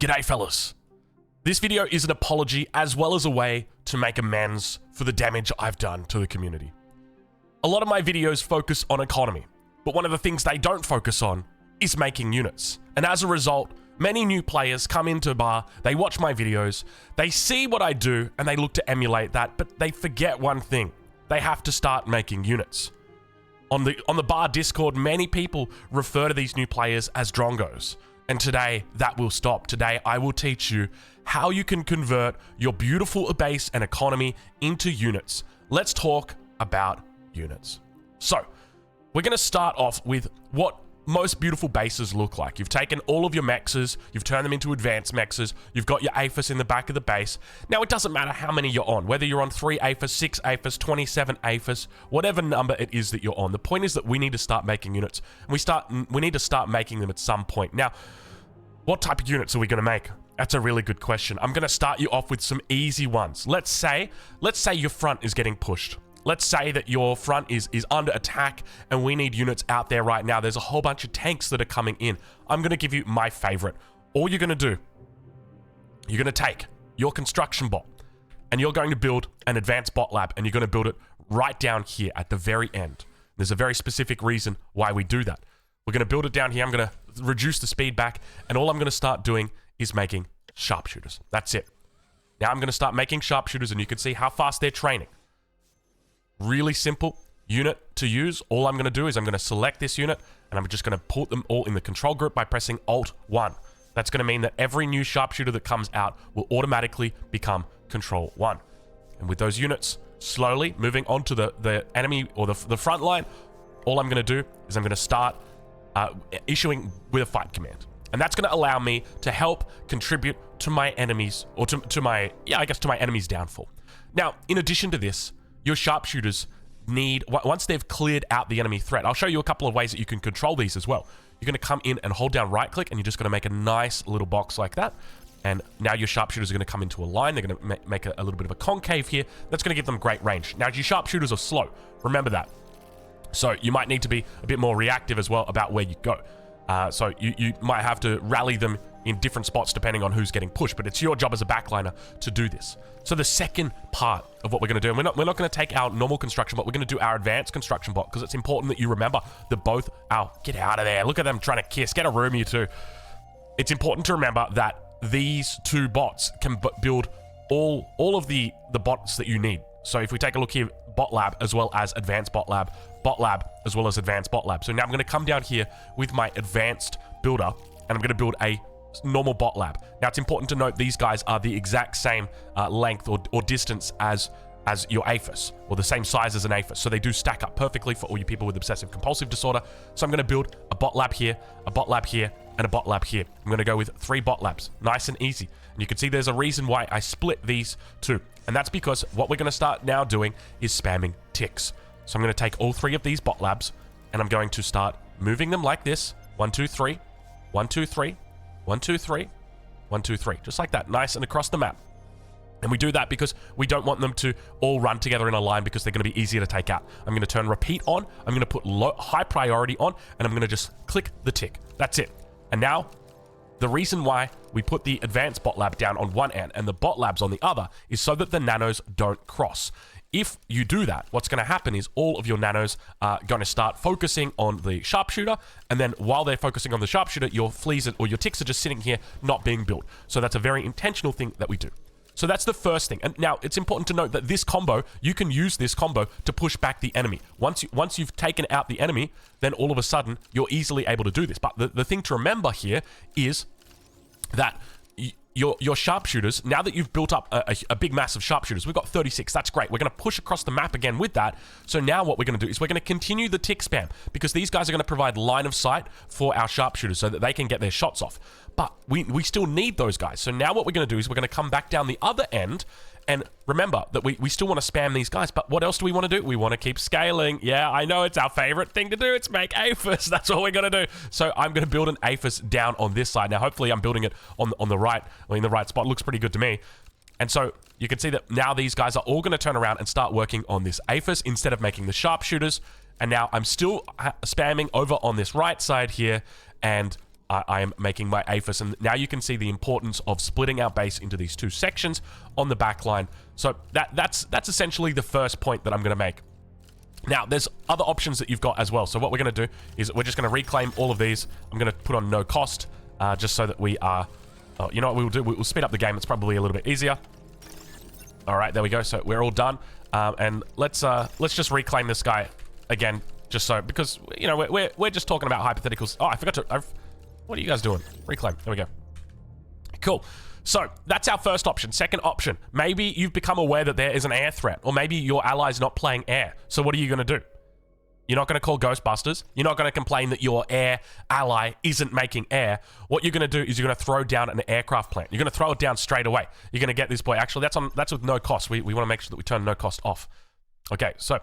G'day fellas. This video is an apology as well as a way to make amends for the damage I've done to the community. A lot of my videos focus on economy, but one of the things they don't focus on is making units. And as a result, many new players come into bar, they watch my videos, they see what I do and they look to emulate that, but they forget one thing. They have to start making units. On the bar Discord, many people refer to these new players as drongos. And today, that will stop. Today, I will teach you how you can convert your beautiful base and economy into units. Let's talk about units. So, we're going to start off with what most beautiful bases look like. You've taken all of your mexes, you've turned them into advanced mexes, you've got your APHIS in the back of the base. Now, it doesn't matter how many you're on, whether you're on 3 APHIS, 6 APHIS, 27 APHIS, whatever number it is that you're on. The point is that we need to start making units, and we need to start making them at some point. Now, what type of units are we going to make? That's a really good question. I'm going to start you off with some easy ones. Let's say your front is getting pushed. Let's say that your front is under attack and we need units out there right now. There's a whole bunch of tanks that are coming in. I'm going to give you my favorite. All you're going to do, you're going to take your construction bot and you're going to build an advanced bot lab and you're going to build it right down here at the very end. There's a very specific reason why we do that. We're going to build it down here. I'm going to reduce the speed back and all I'm going to start doing is making sharpshooters. That's it. Now I'm going to start making sharpshooters and you can see how fast they're training. Really simple unit to use. All I'm going to do is I'm going to select this unit and I'm just going to put them all in the control group by pressing Alt-1. That's going to mean that every new sharpshooter that comes out will automatically become Control 1. And with those units slowly moving onto the enemy or the front line, all I'm going to do is I'm going to start issuing with a fight command. And that's going to allow me to help contribute to my enemies, or to my enemy's downfall. Now, in addition to this, your sharpshooters need, once they've cleared out the enemy threat, I'll show you a couple of ways that you can control these as well. You're going to come in and hold down right click and you're just going to make a nice little box like that. And now your sharpshooters are going to come into a line. They're going to make a little bit of a concave here. That's going to give them great range. Now, your sharpshooters are slow. Remember that. So you might need to be a bit more reactive as well about where you go. So you might have to rally them in different spots depending on who's getting pushed, but it's your job as a backliner to do this. So the second part of what we're going to do, and we're not going to take our normal construction bot, we're going to do our advanced construction bot, because it's important that you remember that both get out of there. Look at them trying to kiss. Get a room, you two. It's important to remember that these two bots can build all of the bots that you need. So if we take a look here, bot lab as well as advanced bot lab as well as advanced bot lab. So now I'm going to come down here with my advanced builder and I'm going to build a normal bot lab. Now it's important to note these guys are the exact same length or distance as your APHIS, or the same size as an APHIS. So they do stack up perfectly for all you people with obsessive compulsive disorder. So I'm going to build a bot lab here, a bot lab here, and a bot lab here. I'm going to go with 3 bot labs. Nice and easy. And you can see there's a reason why I split these two. And that's because what we're going to start now doing is spamming ticks. So I'm going to take all 3 of these bot labs and I'm going to start moving them like this. 1, 2, 3, 1, 2, 3, 1, 2, 3, 1, 2, 3. Just like that. Nice and across the map. And we do that because we don't want them to all run together in a line because they're going to be easier to take out. I'm going to turn repeat on. I'm going to put high priority on and I'm going to just click the tick. That's it. And now, the reason why we put the advanced bot lab down on one end and the bot labs on the other is so that the nanos don't cross. If you do that, what's going to happen is all of your nanos are going to start focusing on the sharpshooter, and then while they're focusing on the sharpshooter, your fleas or your ticks are just sitting here not being built. So that's a very intentional thing that we do. So that's the first thing. And now it's important to note that this combo, you can use this combo to push back the enemy. Once you've taken out the enemy, then all of a sudden you're easily able to do this. But the thing to remember here is that your sharpshooters, now that you've built up a big mass of sharpshooters, we've got 36, that's great. We're going to push across the map again with that. So now what we're going to do is we're going to continue the tick spam because these guys are going to provide line of sight for our sharpshooters so that they can get their shots off. But we still need those guys. So now what we're going to do is we're going to come back down the other end. And remember that we still want to spam these guys, but what else do we want to do? We want to keep scaling. Yeah, I know it's our favorite thing to do. It's make APHIS. That's all we're going to do. So I'm going to build an APHIS down on this side. Now, hopefully I'm building it on the right, or in the right spot. It looks pretty good to me. And so you can see that now these guys are all going to turn around and start working on this APHIS instead of making the sharpshooters. And now I'm still spamming over on this right side here, and I am making my APHIS. And now you can see the importance of splitting our base into these 2 sections on the back line. So that's essentially the first point that I'm going to make. Now, there's other options that you've got as well. So what we're going to do is we're just going to reclaim all of these. I'm going to put on no cost, just so that we are... Oh, you know what we'll do? We'll speed up the game. It's probably a little bit easier. All right, there we go. So we're all done. And let's just reclaim this guy again, just so... Because, you know, we're just talking about hypotheticals. Oh, I forgot to... What are you guys doing? Reclaim. There we go. Cool. So that's our first option. Second option, maybe you've become aware that there is an air threat, or maybe your ally's not playing air. So what are you going to do? You're not going to call Ghostbusters. You're not going to complain that your air ally isn't making air. What you're going to do is you're going to throw down an aircraft plant. You're going to throw it down straight away. You're going to get this boy. Actually, that's with no cost. We want to make sure that we turn no cost off. Okay, so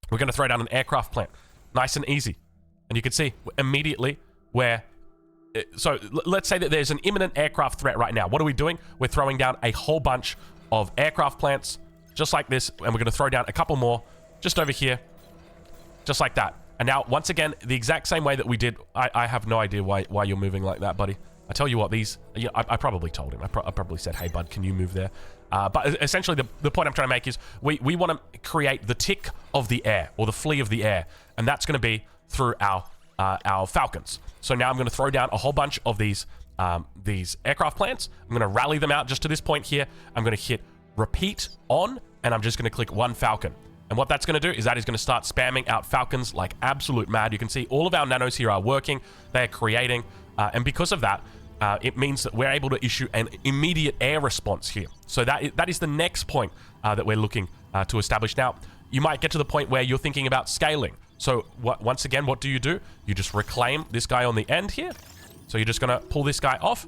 we're going to throw down an aircraft plant. Nice and easy. And you can see immediately where... So let's say that there's an imminent aircraft threat right now. What are we doing? We're throwing down a whole bunch of aircraft plants, just like this, and we're going to throw down a couple more just over here, just like that. And now, once again, the exact same way that we did. I have no idea why you're moving like that, buddy. I tell you what, these... You know, I probably told him. I probably said, hey, bud, can you move there? But essentially, the point I'm trying to make is we want to create the tick of the air, or the flea of the air, and that's going to be through our Falcons. So now I'm going to throw down a whole bunch of these aircraft plants. I'm going to rally them out just to this point here. I'm going to hit repeat on, and I'm just going to click 1 Falcon. And what that's going to do is that is going to start spamming out Falcons like absolute mad. You can see all of our nanos here are working. They're creating. And because of that, it means that we're able to issue an immediate air response here. So that is the next point that we're looking to establish. Now, you might get to the point where you're thinking about scaling. So once again, what do? You just reclaim this guy on the end here. So you're just going to pull this guy off,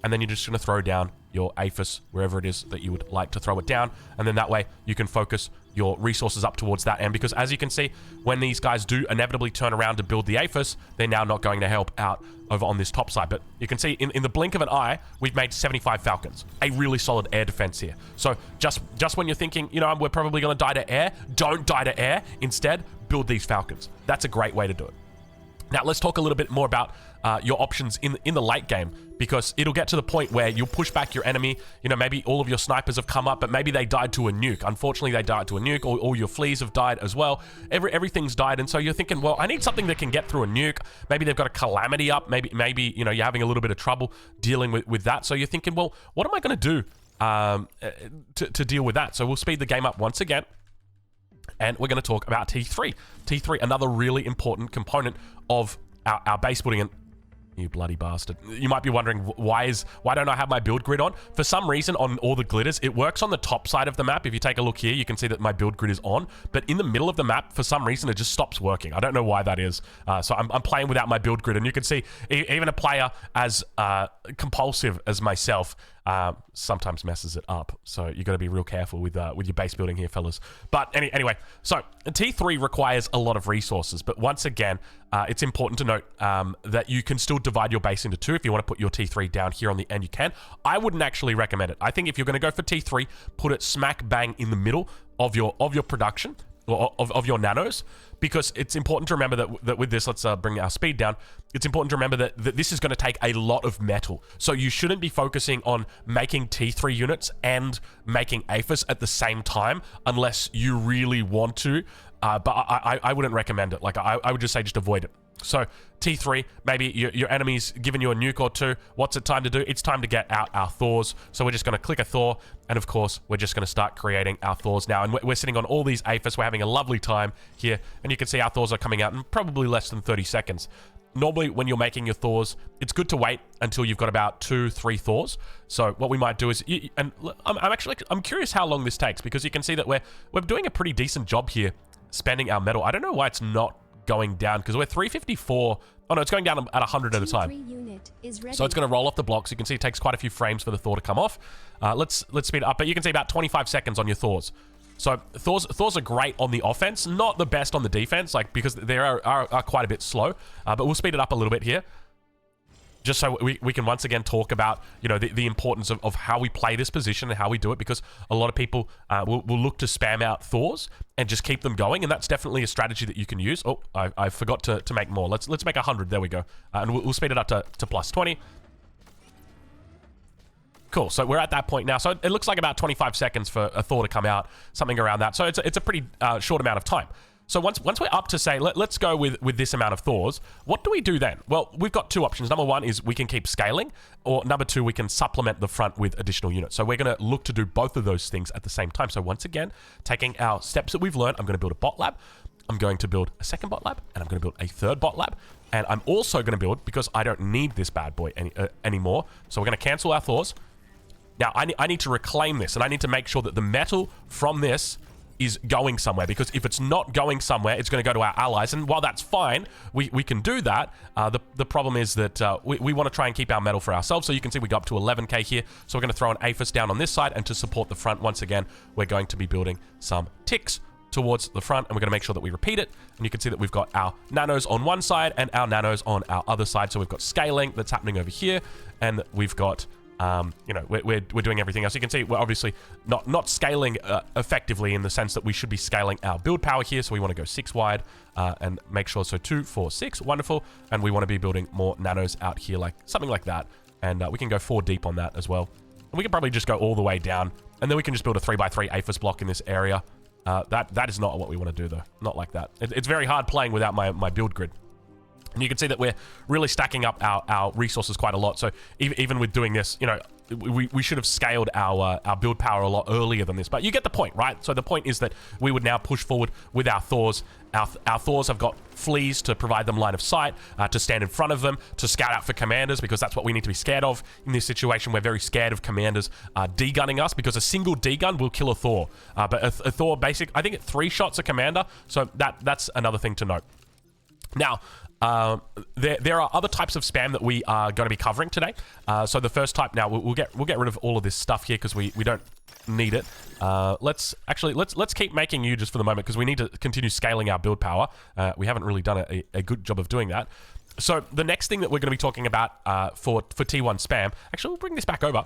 and then you're just going to throw down your APHIS wherever it is that you would like to throw it down. And then that way you can focus your resources up towards that end. Because as you can see, when these guys do inevitably turn around to build the APHIS, they're now not going to help out over on this top side. But you can see in the blink of an eye, we've made 75 Falcons. A really solid air defense here. So just when you're thinking, you know, we're probably going to die to air, don't die to air. Instead, build these Falcons. That's a great way to do it. Now, let's talk a little bit more about your options in the late game, because it'll get to the point where you'll push back your enemy. You know, maybe all of your snipers have come up, but maybe they died to a nuke. Unfortunately, they died to a nuke, or all your fleas have died as well. Everything's died, and so you're thinking, well, I need something that can get through a nuke. Maybe they've got a calamity up. Maybe you know, you're having a little bit of trouble dealing with that. So you're thinking, well, what am I going to do to deal with that? So we'll speed the game up once again. And we're going to talk about T3. T3, another really important component of our base building. And you bloody bastard. You might be wondering, why don't I have my build grid on? For some reason, on all the glitters, it works on the top side of the map. If you take a look here, you can see that my build grid is on. But in the middle of the map, for some reason, it just stops working. I don't know why that is. So I'm playing without my build grid. And you can see, even a player as compulsive as myself sometimes messes it up. So you got to be real careful with your base building here, fellas. But anyway, so T3 requires a lot of resources. But once again, it's important to note that you can still divide your base into 2. If you want to put your T3 down here on the end, you can. I wouldn't actually recommend it. I think if you're going to go for T3, put it smack bang in the middle of your production, or of your nanos, because it's important to remember that with this, let's bring our speed down. It's important to remember that this is going to take a lot of metal. So you shouldn't be focusing on making T3 units and making APHIS at the same time, unless you really want to. But I wouldn't recommend it. Like, I would just say just avoid it. So T3, maybe your enemy's given you a nuke or 2. What's it time to do? It's time to get out our Thors. So we're just going to click a Thor, and of course, we're just going to start creating our Thors now. And we're sitting on all these APHIS. We're having a lovely time here, and you can see our Thors are coming out in probably less than 30 seconds. Normally, when you're making your Thors, it's good to wait until you've got about 2-3 Thors. So what we might do is, and I'm curious how long this takes, because you can see that we're doing a pretty decent job here spending our metal. I don't know why it's not going down, because we're 354. Oh no, it's going down at 100 at a time. So it's going to roll off the blocks. You can see it takes quite a few frames for the Thor to come off. Let's speed it up, but you can see about 25 seconds on your Thors. So Thors are great on the offense, not the best on the defense, like, because they are quite a bit slow. But we'll speed it up a little bit here. just so we can once again talk about, you know, the importance of how we play this position and how we do it, because a lot of people will look to spam out Thors and just keep them going, and that's definitely a strategy that you can use. Oh, I forgot to make more. Let's make 100. There we go. And we'll speed it up to plus 20. Cool, so we're at that point now. So it looks like about 25 seconds for a Thor to come out, something around that. So it's a pretty short amount of time. So once we're up to say, let's go with this amount of Thors, what do we do then? Well, we've got two options. Number one is we can keep scaling, or number two, we can supplement the front with additional units. So we're going to look to do both of those things at the same time. So once again, taking our steps that we've learned, I'm going to build a bot lab, I'm going to build a second bot lab, and I'm going to build a third bot lab. And I'm also going to build, because I don't need this bad boy anymore, so we're going to cancel our Thors. Now, I need to reclaim this, and I need to make sure that the metal from this is going somewhere, because if it's not going somewhere, it's going to go to our allies. And while that's fine, we can do that. The problem is that we want to try and keep our metal for ourselves. So you can see we go up to 11k here. So we're going to throw an APHIS down on this side, and to support the front, once again, we're going to be building some ticks towards the front, and we're going to make sure that we repeat it. And you can see that we've got our nanos on one side and our nanos on our other side. So we've got scaling that's happening over here, and we've got you know, we're doing everything else. You can see we're obviously not scaling effectively, in the sense that we should be scaling our build power here. So we want to go 6 wide and make sure, so 2, 4, 6, wonderful. And we want to be building more nanos out here, like something like that. And we can go 4 deep on that as well. And we can probably just go all the way down, and then we can just build a 3x3 APHIS block in this area. That is not what we want to do though. Not like that. It's very hard playing without my build grid. And you can see that we're really stacking up our resources quite a lot. So even with doing this, you know, we should have scaled our build power a lot earlier than this. But you get the point, right? So the point is that we would now push forward with our Thors. Our Thors have got fleas to provide them line of sight, to stand in front of them, to scout out for commanders, because that's what we need to be scared of. In this situation, we're very scared of commanders D-gunning us, because a single D-gun will kill a Thor. But a Thor basic, I think it's 3 shots a commander. So that's another thing to note. Now, there are other types of spam that we are going to be covering today. So the first type, now we'll get rid of all of this stuff here, because we don't need it. Let's keep making you just for the moment, because we need to continue scaling our build power. We haven't really done a good job of doing that. So the next thing that we're going to be talking about for T1 spam, actually we'll bring this back over,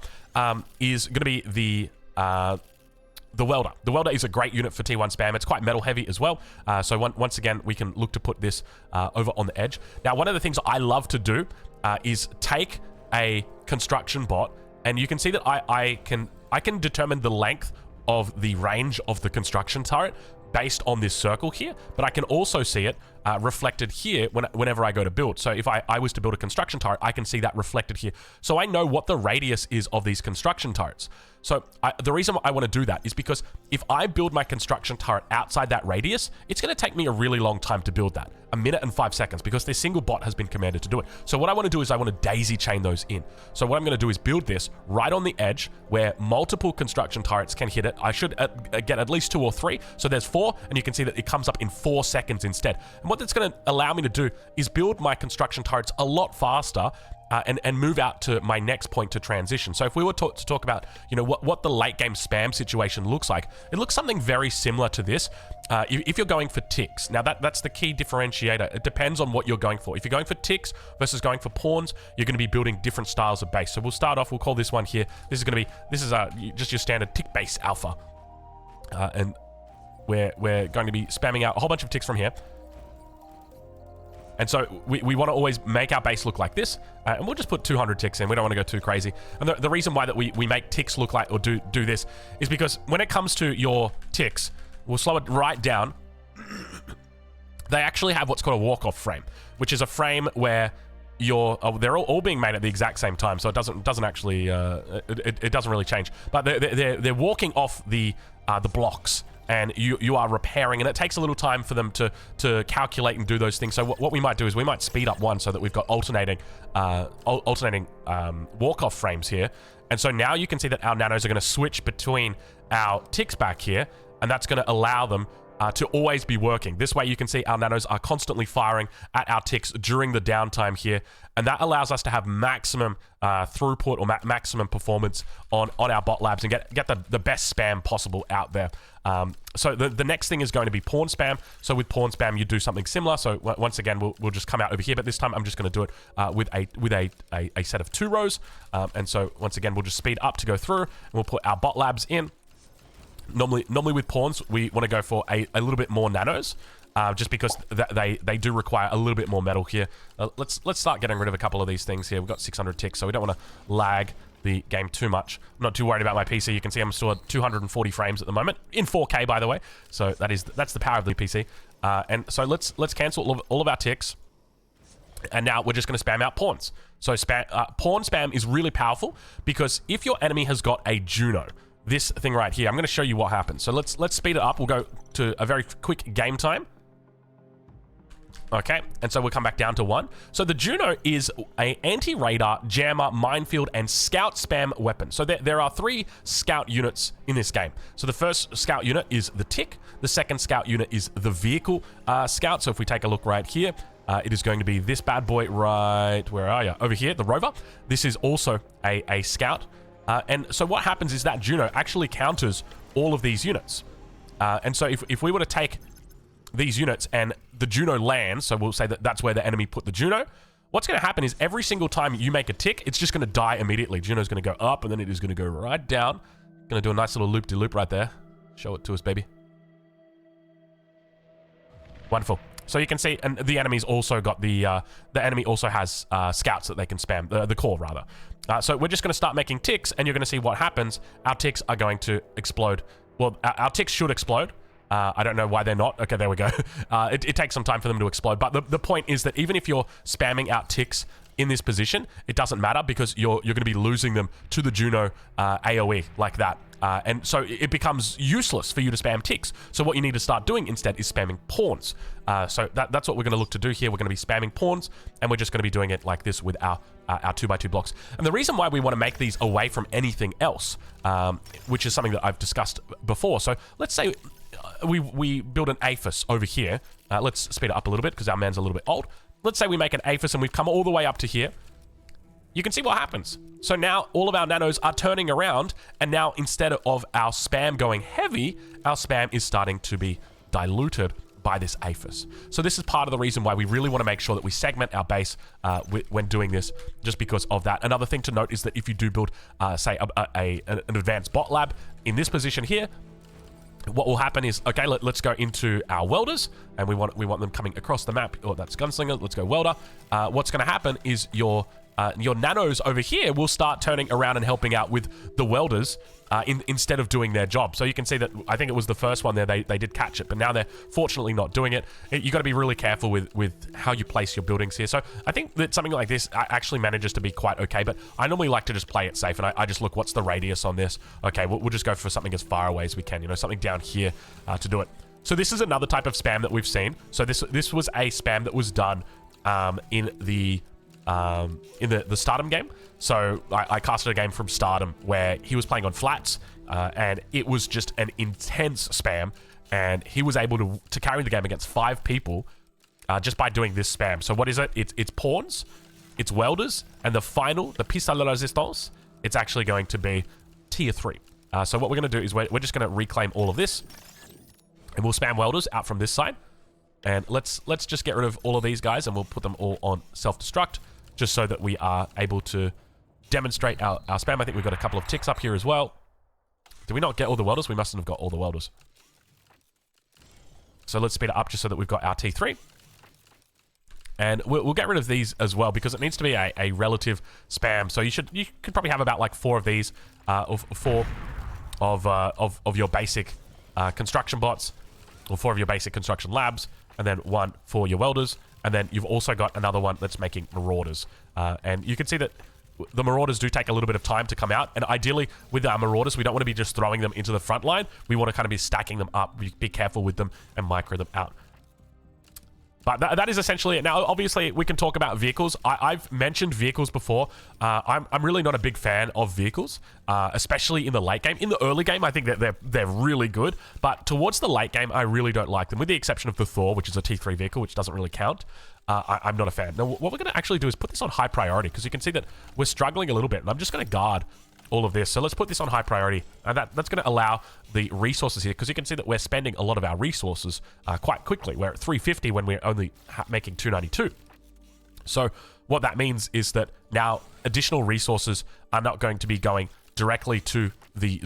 is going to be the welder. The welder is a great unit for T1 spam. It's quite metal heavy as well. So once again, we can look to put this over on the edge. Now, one of the things I love to do is take a construction bot, and you can see that I can determine the length of the range of the construction turret based on this circle here, but I can also see it reflected here whenever I go to build. So if I was to build a construction turret, I can see that reflected here. So I know what the radius is of these construction turrets. So the reason I want to do that is because if I build my construction turret outside that radius, it's going to take me a really long time to build that. 1 minute and 5 seconds, because this single bot has been commanded to do it. So what I want to do is I want to daisy chain those in. So what I'm going to do is build this right on the edge where multiple construction turrets can hit it. I should get at least 2 or 3. So there's 4, and you can see that it comes up in 4 seconds instead. And what that's going to allow me to do is build my construction turrets a lot faster, and move out to my next point to transition. So if we were to talk about, you know, what the late game spam situation looks like, it looks something very similar to this. If you're going for ticks, now that's the key differentiator. It depends on what you're going for. If you're going for ticks versus going for pawns, you're going to be building different styles of base. So we'll start off, we'll call this one here. This is just your standard tick base alpha. And we're going to be spamming out a whole bunch of ticks from here. And so we want to always make our base look like this, and we'll just put 200 ticks in. We don't want to go too crazy. And the reason why that we make ticks look like, or do this, is because when it comes to your ticks, we'll slow it right down. They actually have what's called a walk-off frame, which is a frame where they're all being made at the exact same time, so it doesn't actually it doesn't really change. But they're walking off the blocks, and you are repairing, and it takes a little time for them to calculate and do those things. So what we might do is we might speed up one so that we've got alternating walk-off frames here. And so now you can see that our nanos are going to switch between our ticks back here, and that's going to allow them to always be working. This way you can see our nanos are constantly firing at our ticks during the downtime here, and that allows us to have maximum throughput or maximum performance on our bot labs and get the best spam possible out there. So the next thing is going to be pawn spam. So with pawn spam, you do something similar. So once again, we'll just come out over here, but this time I'm just going to do it with a set of 2 rows. And so once again, we'll just speed up to go through, and we'll put our bot labs in. Normally with pawns, we want to go for a little bit more nanos, just because they do require a little bit more metal here. Let's start getting rid of a couple of these things here. We've got 600 ticks, so we don't want to lag the game too much. I'm not too worried about my PC. You can see I'm still at 240 frames at the moment, in 4K by the way. So that's the power of the PC. And so let's cancel all of our ticks. And now we're just going to spam out pawns. So pawn spam is really powerful because if your enemy has got a Juno, this thing right here, I'm going to show you what happens. So let's speed it up. We'll go to a very quick game time. Okay, and so we'll come back down to 1. So the Juno is a anti-radar, jammer, minefield, and scout spam weapon. So there are 3 scout units in this game. So the first scout unit is the tick. The second scout unit is the vehicle scout. So if we take a look right here, it is going to be this bad boy right, where are you? Over here, the rover. This is also a scout. And so what happens is that Juno actually counters all of these units. And so if we were to take these units and the Juno lands, so we'll say that that's where the enemy put the Juno, what's going to happen is every single time you make a tick, it's just going to die immediately. Juno's going to go up, and then it is going to go right down. Going to do a nice little loop-de-loop right there. Show it to us, baby. Wonderful. So you can see, and the enemy's also got the enemy also has scouts that they can spam, the core rather. So we're just going to start making ticks, and you're going to see what happens. Our ticks are going to explode. Well, our ticks should explode. I don't know why they're not. Okay, there we go. It takes some time for them to explode. But the point is that even if you're spamming out ticks in this position, it doesn't matter because you're going to be losing them to the Juno AoE like that. And so it becomes useless for you to spam ticks. So what you need to start doing instead is spamming pawns. So that's what we're going to look to do here. We're going to be spamming pawns, and we're just going to be doing it like this with our 2x2 blocks. And the reason why we want to make these away from anything else, which is something that I've discussed before. So let's say we build an APHIS over here. Let's speed it up a little bit because our man's a little bit old. Let's say we make an APHIS and we've come all the way up to here. You can see what happens. So now all of our nanos are turning around, and now instead of our spam going heavy, our spam is starting to be diluted by this APHIS. So this is part of the reason why we really want to make sure that we segment our base when doing this, just because of that. Another thing to note is that if you do build, say, an advanced bot lab in this position here, what will happen is, okay, let's go into our welders, and we want them coming across the map. Oh, that's gunslinger. Let's go welder. What's going to happen is your nanos over here will start turning around and helping out with the welders instead of doing their job. So you can see that I think it was the first one there, they did catch it, but now they're fortunately not doing it. You got to be really careful with how you place your buildings here. So I think that something like this actually manages to be quite okay, but I normally like to just play it safe, and I just look, what's the radius on this? Okay, we'll just go for something as far away as we can, something down here to do it. So this is another type of spam that we've seen. So this was a spam that was done in the Stardom game. So I casted a game from Stardom where he was playing on flats, and it was just an intense spam, and he was able to carry the game against 5 people just by doing this spam. So what is it? It's pawns, it's welders, and the final, the piece de la resistance, it's actually going to be tier 3. So what we're going to do is we're just going to reclaim all of this, and we'll spam welders out from this side. And let's just get rid of all of these guys, and we'll put them all on self-destruct, just so that we are able to demonstrate our spam. I think we've got a couple of ticks up here as well. Did we not get all the welders? We mustn't have got all the welders. So let's speed it up just so that we've got our T3. And we'll get rid of these as well because it needs to be a relative spam. So you could probably have about like 4 of these, or 4 of your basic construction bots, or 4 of your basic construction labs, and then 1 for your welders. And then you've also got another one that's making marauders. And you can see that the marauders do take a little bit of time to come out. And ideally, with our marauders, we don't want to be just throwing them into the front line. We want to kind of be stacking them up, be careful with them, and micro them out. But that is essentially it. Now, obviously, we can talk about vehicles. I've mentioned vehicles before. I'm really not a big fan of vehicles, especially in the late game. In the early game, I think that they're really good. But towards the late game, I really don't like them, with the exception of the Thor, which is a T3 vehicle, which doesn't really count. I'm not a fan. Now, what we're going to actually do is put this on high priority, because you can see that we're struggling a little bit. And I'm just going to guard all of this. So let's put this on high priority, and that's going to allow the resources here, because you can see that we're spending a lot of our resources quite quickly. We're at 350 when we're only making 292. So what that means is that now additional resources are not going to be going directly to the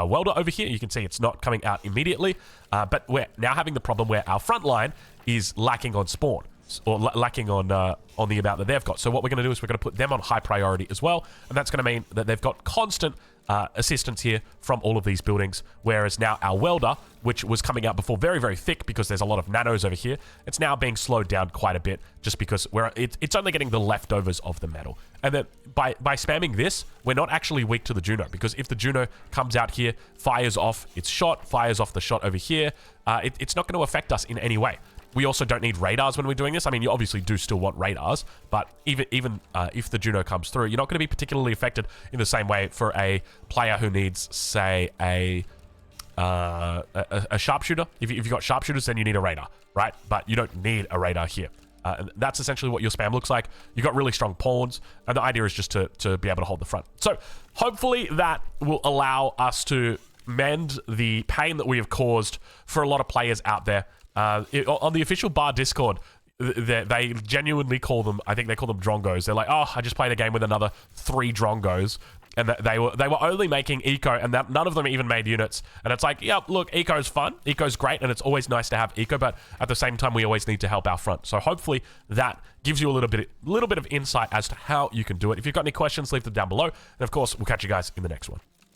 welder over here. You can see it's not coming out immediately, but we're now having the problem where our front line is lacking on spawn, or lacking on the amount that they've got. So what we're going to do is we're going to put them on high priority as well, and that's going to mean that they've got constant assistance here from all of these buildings, whereas now our welder, which was coming out before very, very thick because there's a lot of nanos over here, it's now being slowed down quite a bit, just because it's only getting the leftovers of the metal. And then by spamming this, we're not actually weak to the Juno, because if the Juno comes out here, fires off its shot, fires off the shot over here, it's not going to affect us in any way. We also don't need radars when we're doing this. I mean, you obviously do still want radars, but even if the Juno comes through, you're not going to be particularly affected in the same way for a player who needs, say, a sharpshooter. If you've got sharpshooters, then you need a radar, right? But you don't need a radar here. And that's essentially what your spam looks like. You've got really strong pawns, and the idea is just to be able to hold the front. So hopefully that will allow us to mend the pain that we have caused for a lot of players out there. On the official bar Discord, they genuinely call them, I think they call them drongos. They're like, oh, I just played a game with another 3 drongos, and they were only making eco, and none of them even made units. And it's like, yeah, look, eco's fun, eco's great, and it's always nice to have eco, but at the same time, we always need to help our front. So hopefully that gives you a little bit of insight as to how you can do it. If you've got any questions, leave them down below, and of course, we'll catch you guys in the next one.